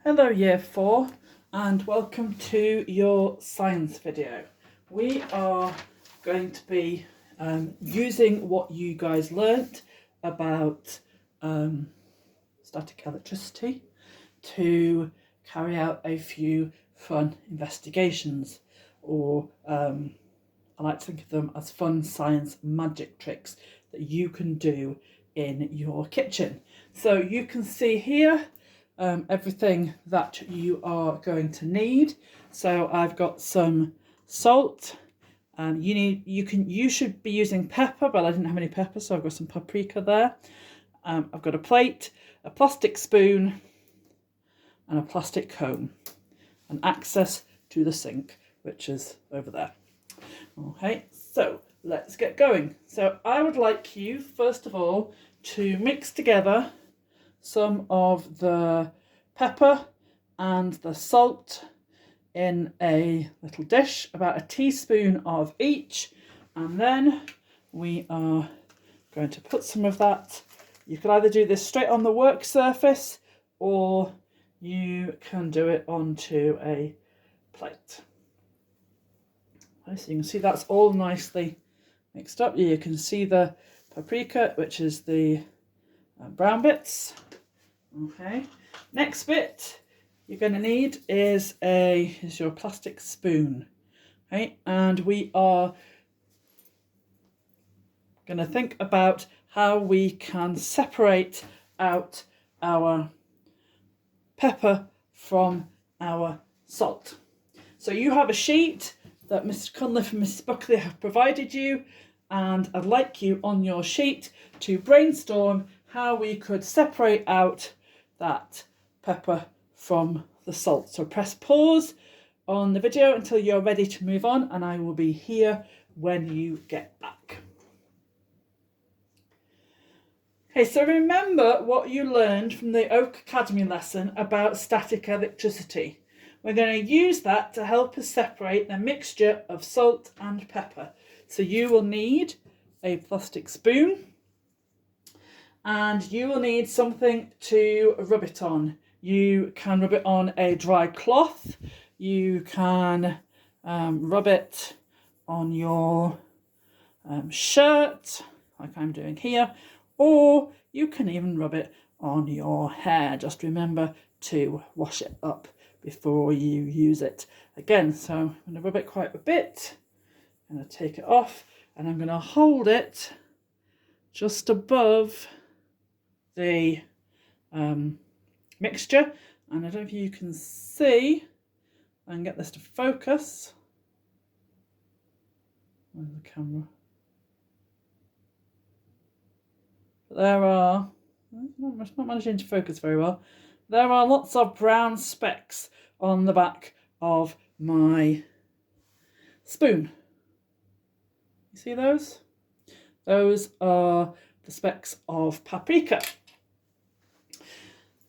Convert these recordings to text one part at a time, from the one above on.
Hello Year 4 and welcome to your science video. We are going to be using what you guys learnt about static electricity to carry out a few fun investigations, or I like to think of them as fun science magic tricks that you can do in your kitchen. So you can see here everything that you are going to need. So I've got some salt. You should be using pepper, but I didn't have any pepper, so I've got some paprika there. I've got a plate, a plastic spoon, and a plastic comb, and access to the sink, which is over there. Okay, so let's get going. So I would like you, first of all, to mix together some of the pepper and the salt in a little dish, about a teaspoon of each, and then we are going to put some of that. You can either do this straight on the work surface or you can do it onto a plate. Okay, so you can see that's all nicely mixed up. You can see the paprika, which is the brown bits. Okay, next bit you're going to need is your plastic spoon. Okay, and we are going to think about how we can separate out our pepper from our salt. So you have a sheet that Mr. Cunliffe and Mrs. Buckley have provided you, and I'd like you on your sheet to brainstorm how we could separate out that pepper from the salt. So press pause on the video until you're ready to move on, and I will be here when you get back. Okay, so remember what you learned from the Oak Academy lesson about static electricity. We're going to use that to help us separate the mixture of salt and pepper. So you will need a plastic spoon, and you will need something to rub it on. You can rub it on a dry cloth, you can rub it on your shirt, like I'm doing here, or you can even rub it on your hair. Just remember to wash it up before you use it again. So I'm going to rub it quite a bit. I'm going to take it off and I'm going to hold it just above the mixture, and I don't know if you can see. I can get this to focus. Where's the camera? But there are, it's not managing to focus very well. There are lots of brown specks on the back of my spoon. You see those? Those are the specks of paprika.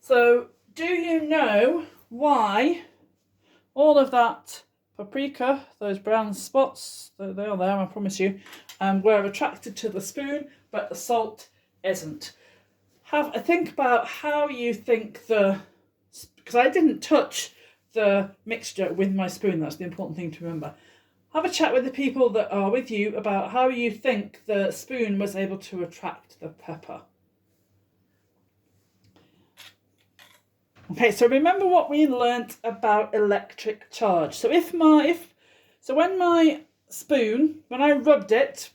So do you know why all of that paprika, those brown spots, they are there, I promise you, were attracted to the spoon, but the salt isn't? Have a think about how you think because I didn't touch the mixture with my spoon, that's the important thing to remember. Have a chat with the people that are with you about how you think the spoon was able to attract the pepper. Okay, so remember what we learnt about electric charge. So when my spoon, when I rubbed it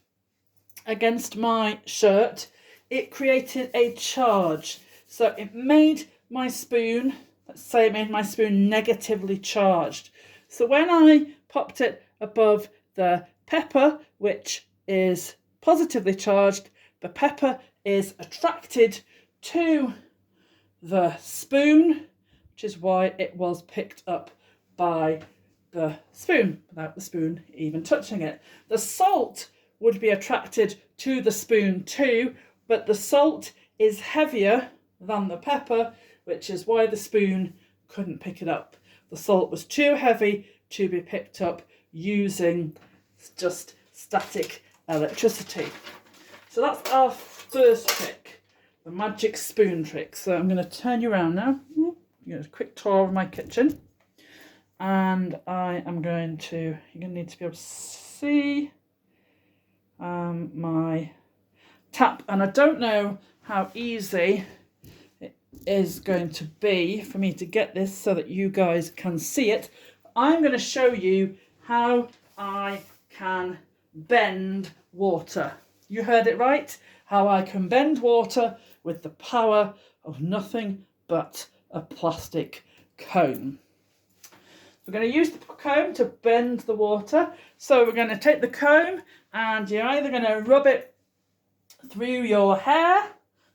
against my shirt, it created a charge. So it made my spoon, let's say it made my spoon negatively charged. So when I popped it above the pepper, which is positively charged, the pepper is attracted to the spoon, which is why it was picked up by the spoon without the spoon even touching it. The salt would be attracted to the spoon too, but the salt is heavier than the pepper, which is why the spoon couldn't pick it up. The salt was too heavy to be picked up using just static electricity. So that's our first trick, the magic spoon trick. So I'm going to turn you around now. a quick tour of my kitchen. And I am going to, you're going to need to be able to see my tap. And I don't know how easy it is going to be for me to get this so that you guys can see it. I'm going to show you how I can bend water. You heard it right. How I can bend water with the power of nothing but a plastic comb. We're going to use the comb to bend the water. So we're going to take the comb and you're either going to rub it through your hair.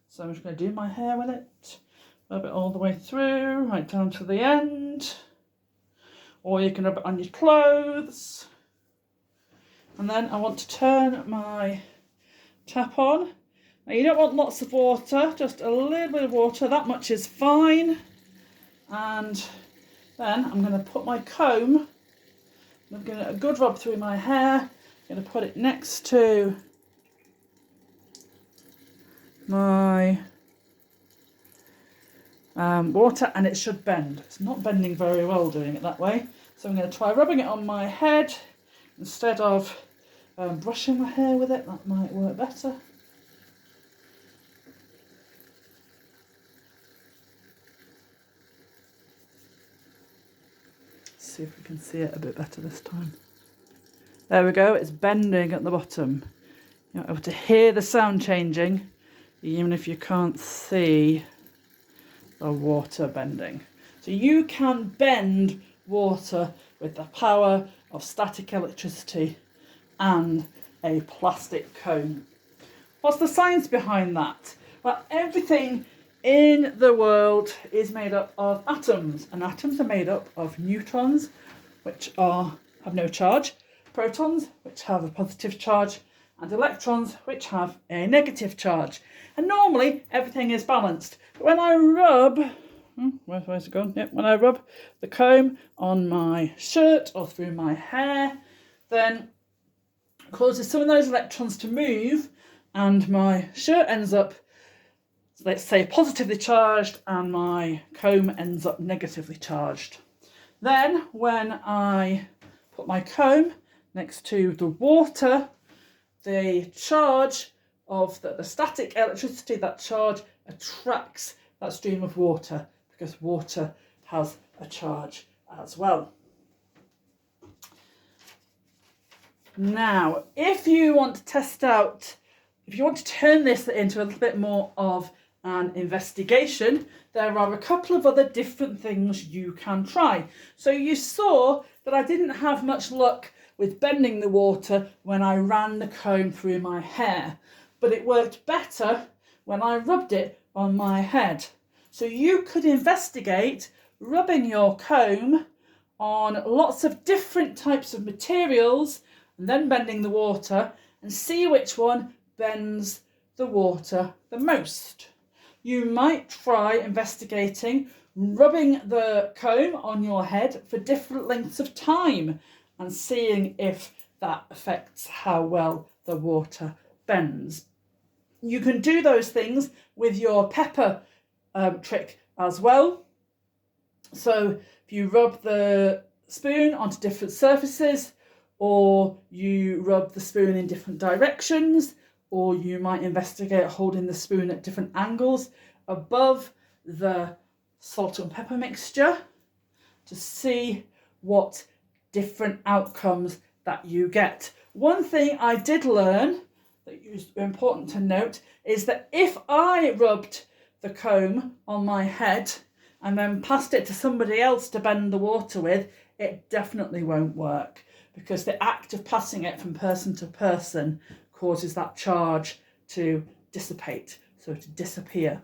So I'm just going to do my hair with it. Rub it all the way through, right down to the end. Or you can rub it on your clothes. And then I want to turn my tap on. Now you don't want lots of water, just a little bit of water. That much is fine. And then I'm going to put my comb, I'm going to get a good rub through my hair. I'm going to put it next to my water, and it should bend. It's not bending very well doing it that way. So I'm going to try rubbing it on my head instead of brushing my hair with it. That might work better. See if we can see it a bit better this time. There we go, it's bending at the bottom. You're able to hear the sound changing, even if you can't see the water bending. So you can bend water with the power of static electricity and a plastic comb. What's the science behind that? Well, everything in the world is made up of atoms, and atoms are made up of neutrons, which have no charge, protons, which have a positive charge, and electrons, which have a negative charge. And normally everything is balanced. But when I rub, where's it gone? Yep, when I rub the comb on my shirt or through my hair, then it causes some of those electrons to move, and my shirt ends up, let's say, positively charged, and my comb ends up negatively charged. Then when I put my comb next to the water, the charge of the static electricity, that charge attracts that stream of water, because water has a charge as well. Now, if you want to test out, if you want to turn this into a little bit more of an investigation, there are a couple of other different things you can try. So you saw that I didn't have much luck with bending the water when I ran the comb through my hair, but it worked better when I rubbed it on my head. So you could investigate rubbing your comb on lots of different types of materials and then bending the water and see which one bends the water the most. You might try investigating rubbing the comb on your head for different lengths of time and seeing if that affects how well the water bends. You can do those things with your pepper trick as well. So if you rub the spoon onto different surfaces, or you rub the spoon in different directions, or you might investigate holding the spoon at different angles above the salt and pepper mixture to see what different outcomes that you get. One thing I did learn that is important to note is that if I rubbed the comb on my head and then passed it to somebody else to bend the water with, it definitely won't work, because the act of passing it from person to person causes that charge to dissipate, so to disappear.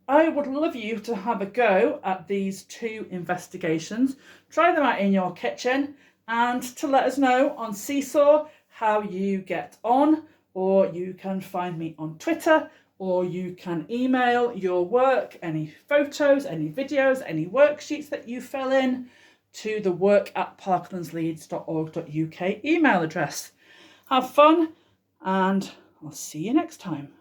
I would love you to have a go at these two investigations. Try them out in your kitchen and to let us know on Seesaw how you get on, or you can find me on Twitter, or you can email your work, any photos, any videos, any worksheets that you fill in to the work@parklandsleeds.org.uk email address. Have fun, and I'll see you next time.